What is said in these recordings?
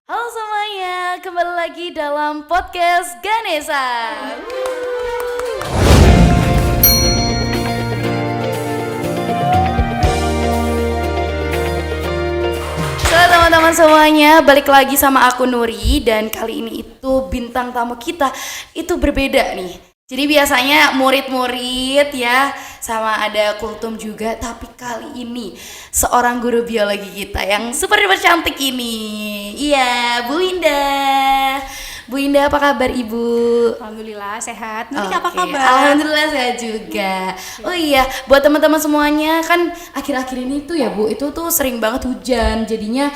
Halo semuanya, kembali lagi dalam podcast Ganesha. Halo teman-teman semuanya, balik lagi sama aku Nuri. Dan kali ini itu bintang tamu kita itu berbeda nih. Jadi biasanya murid-murid ya, sama ada kultum juga. Tapi kali ini seorang guru biologi kita yang super cantik ini. Iya, Bu Indah. Bu Indah, apa kabar Ibu? Alhamdulillah sehat. Nuri apa Oke, kabar? Alhamdulillah sehat juga. Oh iya, buat teman-teman semuanya kan akhir-akhir ini tuh ya Bu, itu tuh sering banget hujan. Jadinya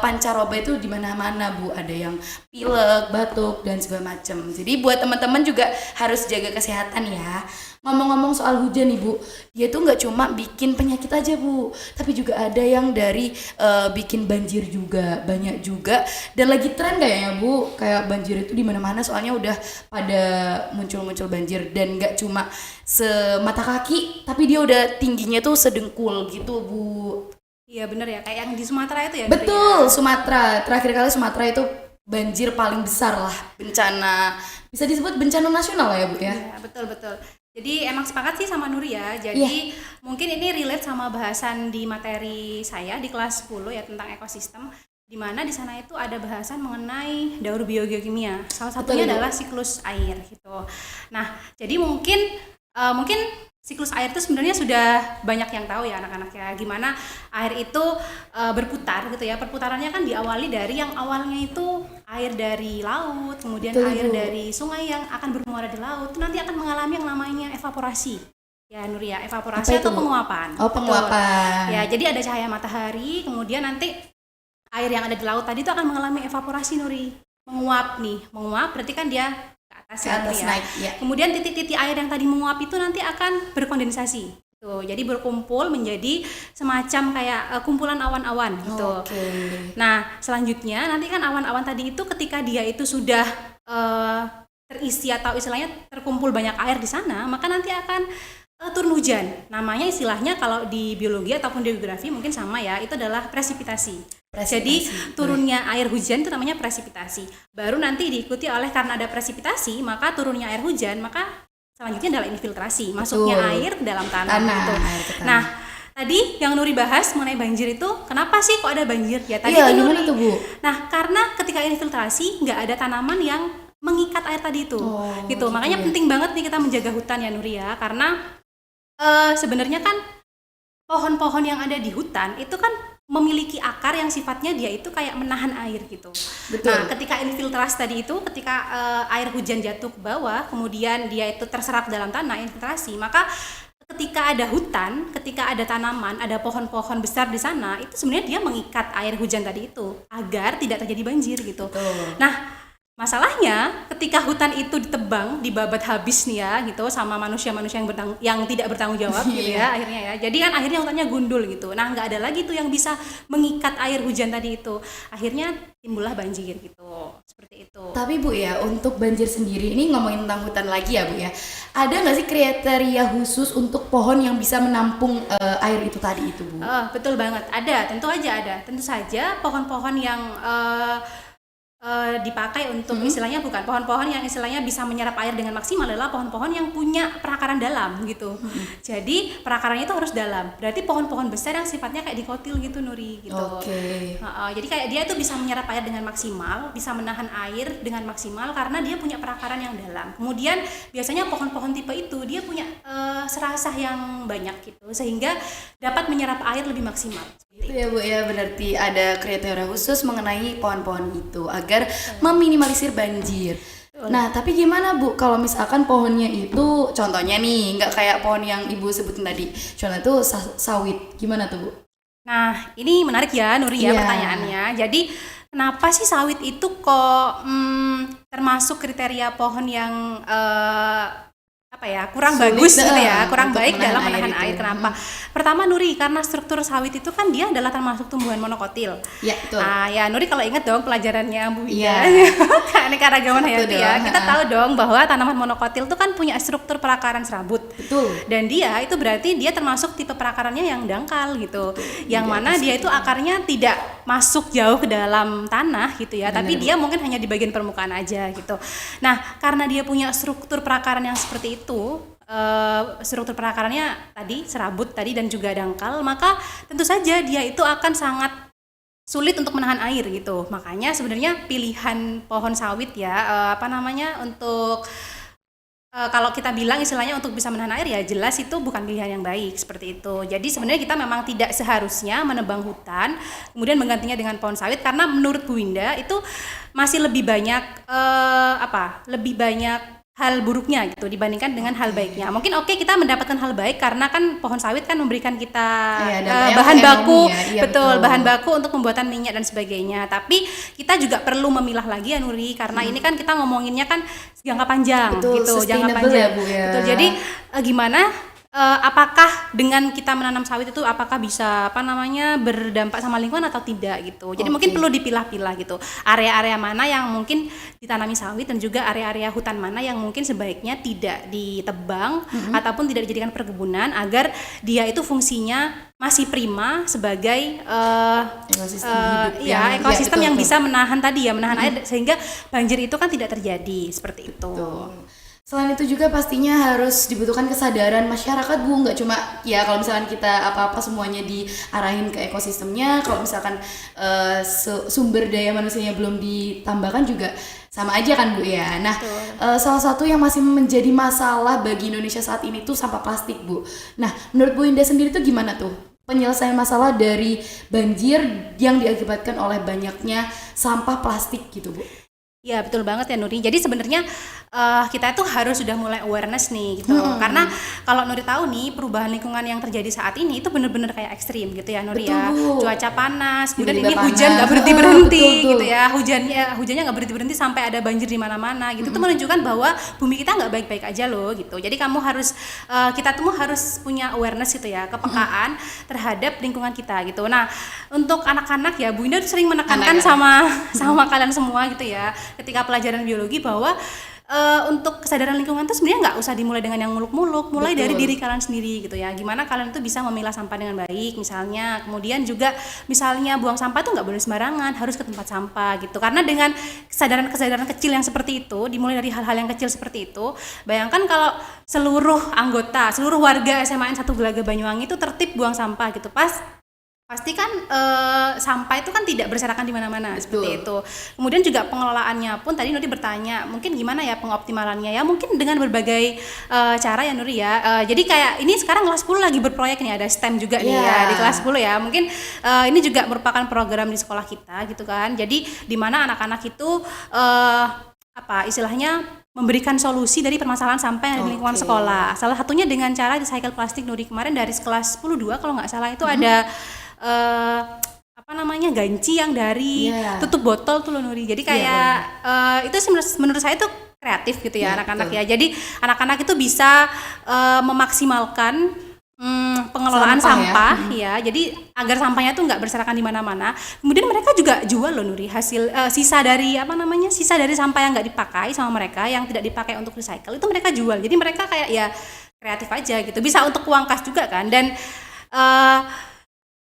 pancaroba itu di mana-mana Bu, ada yang pilek, batuk dan segala macam. Jadi buat teman-teman juga harus jaga kesehatan ya. Ngomong-ngomong soal hujan nih Bu, dia tuh nggak cuma bikin penyakit aja Bu, tapi juga ada yang dari bikin banjir juga, banyak juga. Dan lagi tren kayaknya Bu, kayak banjir itu di mana-mana soalnya udah pada muncul-muncul banjir. Dan nggak cuma semata kaki, tapi dia udah tingginya tuh sedengkul gitu Bu. Iya bener ya, kayak yang di Sumatera itu ya. Nuri, Betul, ya? Sumatera. Terakhir kali Sumatera itu banjir paling besar lah, bencana, bisa disebut bencana nasional lah ya Bu ya. Iya, betul. Jadi emang sepakat sih sama Nuri ya. Jadi mungkin ini relate sama bahasan di materi saya di kelas 10 ya tentang ekosistem. Di mana di sana itu ada bahasan mengenai daur biogeokimia. Salah satunya adalah siklus air gitu. Nah, jadi mungkin siklus air itu sebenarnya sudah banyak yang tahu ya anak-anak ya, gimana air itu berputar gitu ya. Perputarannya kan diawali dari yang awalnya itu air dari laut, kemudian Betul, air Bu. dari sungai yang akan bermuara di laut itu nanti akan mengalami yang namanya evaporasi. Ya Nuri ya, evaporasi Apa itu, atau Bu? penguapan. Oh, Betul. penguapan. Ya, jadi ada cahaya matahari, kemudian nanti air yang ada di laut tadi itu akan mengalami evaporasi Nuri. Menguap berarti kan dia ke atas, Ke atas ya. naik ya. Kemudian titik-titik air yang tadi menguap itu nanti akan berkondensasi. Tuh, jadi berkumpul menjadi semacam kayak kumpulan awan-awan gitu. Oke. Nah, selanjutnya nanti kan awan-awan tadi itu ketika dia itu sudah terisi atau istilahnya terkumpul banyak air di sana, maka nanti akan turun hujan. Namanya istilahnya kalau di biologi ataupun di geografi mungkin sama ya, itu adalah presipitasi. Jadi turunnya air hujan itu namanya presipitasi. Baru nanti diikuti oleh karena ada presipitasi, maka turunnya air hujan, maka selanjutnya adalah infiltrasi, masuknya air ke dalam tanah. Gitu. Air ke tanah. Nah, tadi yang Nuri bahas mengenai banjir itu, kenapa sih kok ada banjir? Ya tadi Iya, itu gimana Nuri. tuh Bu? Nah, karena ketika infiltrasi nggak ada tanaman yang mengikat air tadi itu, gitu. Makanya ya. penting banget nih kita menjaga hutan ya Nuri ya, karena sebenarnya kan pohon-pohon yang ada di hutan itu kan memiliki akar yang sifatnya dia itu kayak menahan air gitu. Betul. Nah, ketika infiltrasi tadi itu, ketika air hujan jatuh ke bawah, kemudian dia itu terserap dalam tanah infiltrasi, maka ketika ada hutan, ketika ada tanaman, ada pohon-pohon besar di sana, itu sebenarnya dia mengikat air hujan tadi itu agar tidak terjadi banjir gitu. Betul. Nah, masalahnya ketika hutan itu ditebang, dibabat habis nih ya gitu sama manusia-manusia yang tidak bertanggung jawab gitu ya akhirnya ya. Jadi kan akhirnya hutannya gundul gitu. Nah, nggak ada lagi tuh yang bisa mengikat air hujan tadi itu. Akhirnya timbullah banjir gitu. Seperti itu. Tapi Bu ya, untuk banjir sendiri ini ngomongin tentang hutan lagi ya Bu ya. Ada nggak sih kriteria khusus untuk pohon yang bisa menampung air itu tadi itu Bu? Betul banget. Ada, tentu aja ada. Tentu saja pohon-pohon yang dipakai untuk istilahnya bukan pohon-pohon yang istilahnya bisa menyerap air dengan maksimal adalah pohon-pohon yang punya perakaran dalam gitu. Jadi perakarannya itu harus dalam. Berarti pohon-pohon besar yang sifatnya kayak dikotil gitu Nuri gitu. Oke. Jadi kayak dia itu bisa menyerap air dengan maksimal, bisa menahan air dengan maksimal karena dia punya perakaran yang dalam. Kemudian biasanya pohon-pohon tipe itu dia punya serasah yang banyak gitu sehingga dapat menyerap air lebih maksimal. Itu ya Bu ya, berarti ada kriteria khusus mengenai pohon-pohon itu agar meminimalisir banjir. Nah, tapi gimana Bu kalau misalkan pohonnya itu contohnya nih nggak kayak pohon yang Ibu sebutin tadi. Contohnya tuh sawit. Gimana tuh Bu? Nah, ini menarik ya Nuri ya Iya. pertanyaannya. Jadi kenapa sih sawit itu kok termasuk kriteria pohon yang kurang Sulit bagus gitu ya, untuk kurang baik menahan dalam menahan air air. itu. Kenapa? Pertama Nuri, karena struktur sawit itu kan dia adalah termasuk tumbuhan monokotil. Ya, betul. Nah, ya Nuri kalau ingat dong pelajarannya Bu Iya. Keanekaragaman Betul hayati ya. dong, Kita tahu dong bahwa tanaman monokotil itu kan punya struktur perakaran serabut. Betul. Betul. Dan dia itu berarti dia termasuk tipe perakarannya yang dangkal gitu. Yang mana dia itu akarnya tidak masuk jauh ke dalam tanah gitu ya, tapi dia mungkin hanya di bagian permukaan aja gitu. Nah, karena dia punya struktur perakaran yang seperti itu, struktur perakarannya tadi serabut tadi dan juga dangkal, maka tentu saja dia itu akan sangat sulit untuk menahan air gitu. Makanya sebenarnya pilihan pohon sawit ya untuk kalau kita bilang istilahnya untuk bisa menahan air ya jelas itu bukan pilihan yang baik seperti itu. Jadi sebenarnya kita memang tidak seharusnya menebang hutan kemudian menggantinya dengan pohon sawit, karena menurut Bu Winda itu masih lebih banyak lebih banyak hal buruknya gitu dibandingkan dengan hal baiknya. Mungkin kita mendapatkan hal baik karena kan pohon sawit kan memberikan kita bahan baku, betul, bahan baku untuk pembuatan minyak dan sebagainya. Tapi kita juga perlu memilah lagi ya Nuri, karena ini kan kita ngomonginnya kan jangka panjang, betul, gitu, jangka panjang. Ya, Bu, ya. Betul. Jadi gimana? Apakah dengan kita menanam sawit itu apakah bisa berdampak sama lingkungan atau tidak gitu. Jadi mungkin perlu dipilah-pilah gitu. Area-area mana yang mungkin ditanami sawit dan juga area-area hutan mana yang mungkin sebaiknya tidak ditebang ataupun tidak dijadikan perkebunan agar dia itu fungsinya masih prima sebagai ekosistem yang bisa menahan air sehingga banjir itu kan tidak terjadi seperti itu. Betul. Selain itu juga pastinya harus dibutuhkan kesadaran masyarakat, Bu. Nggak cuma ya kalau misalkan kita apa-apa semuanya diarahin ke ekosistemnya, kalau misalkan sumber daya manusianya belum ditambahkan juga sama aja kan, Bu ya. Nah, salah satu yang masih menjadi masalah bagi Indonesia saat ini tuh sampah plastik, Bu. Nah, menurut Bu Indah sendiri tuh gimana tuh penyelesaian masalah dari banjir yang diakibatkan oleh banyaknya sampah plastik gitu, Bu? Ya betul banget ya Nuri. Jadi sebenarnya kita tuh harus sudah mulai awareness nih gitu. Karena kalau Nuri tahu nih perubahan lingkungan yang terjadi saat ini itu benar-benar kayak ekstrim gitu ya Nuri. Betul, ya. Cuaca panas, kemudian ini panas. hujan nggak berhenti Betul. gitu ya. Hujannya nggak berhenti sampai ada banjir di mana-mana gitu. Itu menunjukkan bahwa bumi kita nggak baik-baik aja loh gitu. Jadi kita tuh harus punya awareness gitu ya, kepekaan terhadap lingkungan kita gitu. Nah untuk anak-anak ya Bu Indah sering menekankan sama kalian semua gitu ya ketika pelajaran biologi bahwa untuk kesadaran lingkungan itu sebenarnya nggak usah dimulai dengan yang muluk-muluk, mulai dari diri kalian sendiri gitu ya. Gimana kalian itu bisa memilah sampah dengan baik misalnya, kemudian juga misalnya buang sampah tuh nggak boleh sembarangan, harus ke tempat sampah gitu. Karena dengan kesadaran kecil yang seperti itu, dimulai dari hal-hal yang kecil seperti itu, bayangkan kalau seluruh warga SMA N 1 Gelaga Banyuwangi itu tertib buang sampah gitu, pasti kan sampah itu kan tidak berserakan di mana-mana seperti itu. Kemudian juga pengelolaannya pun tadi Nuri bertanya, mungkin gimana ya pengoptimalannya ya? Mungkin dengan berbagai cara ya Nuri ya. Jadi kayak ini sekarang kelas 10 lagi berproyek nih, ada STEM juga nih ya di kelas 10 ya. Mungkin ini juga merupakan program di sekolah kita gitu kan. Jadi di mana anak-anak itu istilahnya memberikan solusi dari permasalahan sampah yang ada di lingkungan sekolah. Salah satunya dengan cara recycle plastik Nuri. Kemarin dari kelas 10-2 kalau nggak salah itu ada ganci yang dari tutup botol tuh loh Nuri. Jadi kayak itu menurut saya itu kreatif gitu ya anak-anak ya. Jadi anak-anak itu bisa memaksimalkan pengelolaan sampah ya. Jadi agar sampahnya tuh nggak berserakan di mana-mana. Kemudian mereka juga jual loh Nuri hasil sisa dari sampah yang nggak dipakai sama mereka, yang tidak dipakai untuk recycle itu mereka jual. Jadi mereka kayak ya kreatif aja gitu. Bisa untuk uang kas juga kan. Dan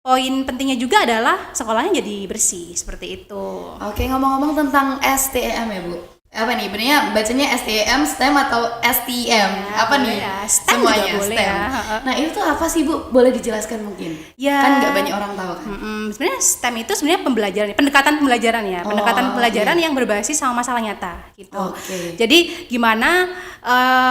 poin pentingnya juga adalah sekolahnya jadi bersih seperti itu. Oke, ngomong-ngomong tentang STEM ya Bu. Apa nih? Benernya bacanya STEM, STEM atau STM? Ya, apa nih? Ya. STEM semuanya juga boleh STEM. ya. Nah itu tuh apa sih Bu? Boleh dijelaskan mungkin? Ya. Kan nggak banyak orang tahu kan. Sebenarnya STEM itu sebenarnya pendekatan pembelajaran ya, pembelajaran yang berbasis sama masalah nyata gitu. Jadi gimana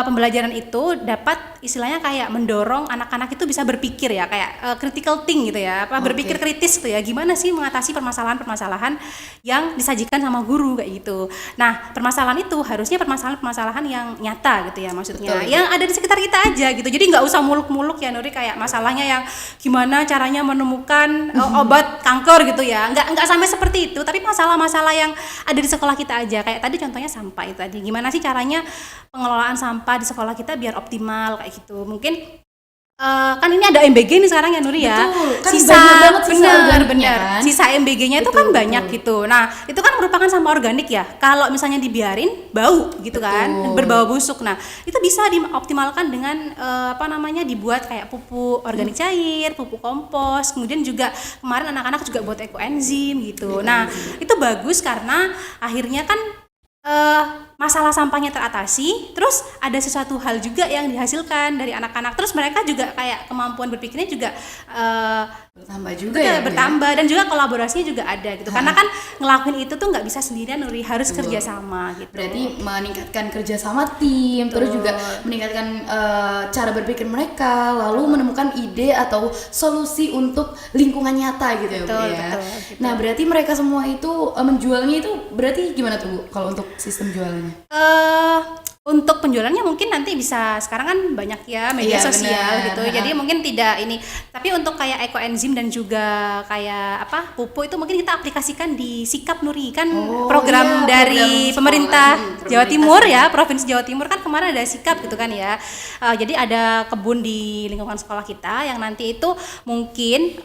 pembelajaran itu dapat istilahnya kayak mendorong anak-anak itu bisa berpikir ya, kayak critical think gitu ya, berpikir kritis gitu ya. Gimana sih mengatasi permasalahan-permasalahan yang disajikan sama guru kayak gitu. Nah permasalahan itu harusnya permasalahan-permasalahan yang nyata gitu ya maksudnya. Betul, yang ada di sekitar kita aja gitu. Jadi nggak usah muluk-muluk ya Nuri, kayak masalahnya yang gimana caranya menemukan obat kanker gitu ya. Nggak sampai seperti itu, tapi masalah-masalah yang ada di sekolah kita aja. Kayak tadi contohnya sampah itu tadi. Gimana sih caranya pengelolaan sampah di sekolah kita biar optimal kayak gitu. Mungkin kan ini ada MBG nih sekarang ya Nuri ya. Betul, kan banyak banget sisa organiknya kan? Sisa MBG-nya itu kan banyak gitu. Nah, itu kan merupakan sampah organik ya. Kalau misalnya dibiarin bau gitu kan, berbau busuk. Nah, itu bisa dioptimalkan dengan dibuat kayak pupuk organik cair, pupuk kompos. Kemudian juga kemarin anak-anak juga buat ekoenzim gitu. Nah, itu bagus karena akhirnya kan masalah sampahnya teratasi, terus ada sesuatu hal juga yang dihasilkan dari anak-anak, terus mereka juga kayak kemampuan berpikirnya juga bertambah juga ya, bertambah dan juga kolaborasinya juga ada gitu. Karena kan ngelakuin itu tuh nggak bisa sendirian, Nuri, harus kerjasama gitu. Berarti meningkatkan kerjasama tim, terus juga meningkatkan cara berpikir mereka, lalu menemukan ide atau solusi untuk lingkungan nyata gitu ya Bu ya. Betul, gitu. Nah berarti mereka semua itu menjualnya itu berarti gimana tuh Bu kalau untuk sistem jualannya? Untuk penjualannya mungkin nanti bisa, sekarang kan banyak ya media sosial gitu. Jadi mungkin tidak ini, tapi untuk kayak ekoenzim dan juga kayak pupuk itu mungkin kita aplikasikan di Sikap, Nuri, kan program dari pemerintah Jawa Timur ya, Provinsi Jawa Timur kan kemarin ada Sikap gitu kan ya. Jadi ada kebun di lingkungan sekolah kita yang nanti itu mungkin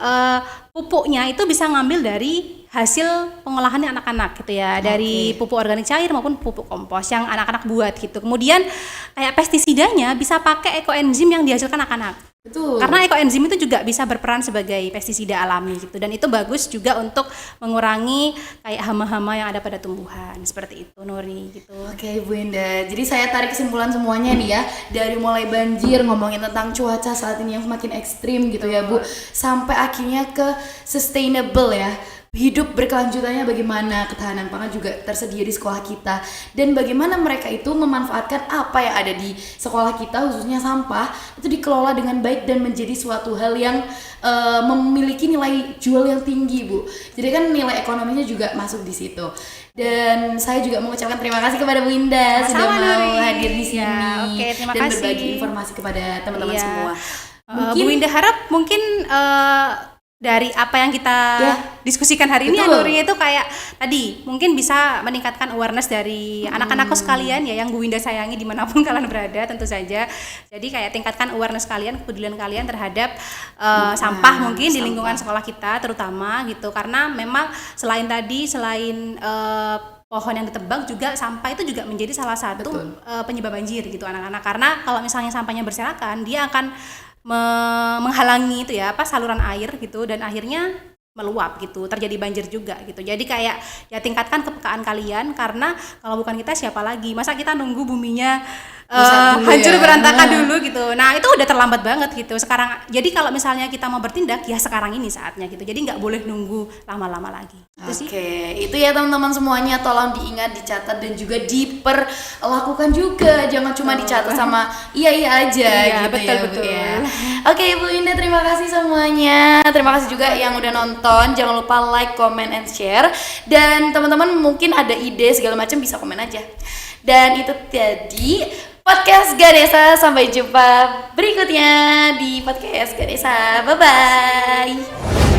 pupuknya itu bisa ngambil dari hasil pengolahannya anak-anak gitu ya, dari pupuk organik cair maupun pupuk kompos yang anak-anak buat gitu. Kemudian kayak pestisidanya bisa pakai ekoenzim yang dihasilkan anak-anak. Betul. Karena ekoenzim itu juga bisa berperan sebagai pestisida alami gitu, dan itu bagus juga untuk mengurangi kayak hama-hama yang ada pada tumbuhan seperti itu, Nuri gitu. Oke Bu Indah, jadi saya tarik kesimpulan semuanya nih ya, dari mulai banjir, ngomongin tentang cuaca saat ini yang semakin ekstrim gitu ya Bu, sampai akhirnya ke sustainable ya, hidup berkelanjutannya bagaimana, ketahanan pangan juga tersedia di sekolah kita, dan bagaimana mereka itu memanfaatkan apa yang ada di sekolah kita, khususnya sampah itu dikelola dengan baik dan menjadi suatu hal yang memiliki nilai jual yang tinggi Bu. Jadi kan nilai ekonominya juga masuk di situ. Dan saya juga mengucapkan terima kasih kepada Bu Indah sudah mau hadir di sini terima dan kasih. berbagi informasi kepada teman-teman semua. Bu Indah harap mungkin dari apa yang kita diskusikan hari ini ya Nuri, itu kayak tadi mungkin bisa meningkatkan awareness dari anak-anakku sekalian ya, yang Bu Winda sayangi dimanapun kalian berada tentu saja. Jadi kayak tingkatkan awareness kalian, kepedulian kalian terhadap sampah mungkin di lingkungan sekolah kita terutama gitu, karena memang selain pohon yang ditebang juga sampah itu juga menjadi salah satu penyebab banjir gitu anak-anak, karena kalau misalnya sampahnya berserakan dia akan menghalangi itu ya saluran air gitu, dan akhirnya meluap gitu, terjadi banjir juga gitu. Jadi kayak ya tingkatkan kepekaan kalian, karena kalau bukan kita siapa lagi, masa kita nunggu buminya hancur berantakan dulu gitu. Nah itu udah terlambat banget gitu sekarang. Jadi kalau misalnya kita mau bertindak ya sekarang ini saatnya gitu, jadi nggak boleh nunggu lama-lama lagi. Oke, itu ya teman-teman semuanya, tolong diingat, dicatat dan juga diperlakukan juga, jangan cuma dicatat sama iya aja gitu. Betul. Ya. Oke Bu Indah, terima kasih semuanya, terima kasih juga yang udah nonton, jangan lupa like, comment, and share, dan teman-teman mungkin ada ide segala macam bisa komen aja. Dan itu tadi podcast Gadesa, sampai jumpa berikutnya di podcast Gadesa, bye bye.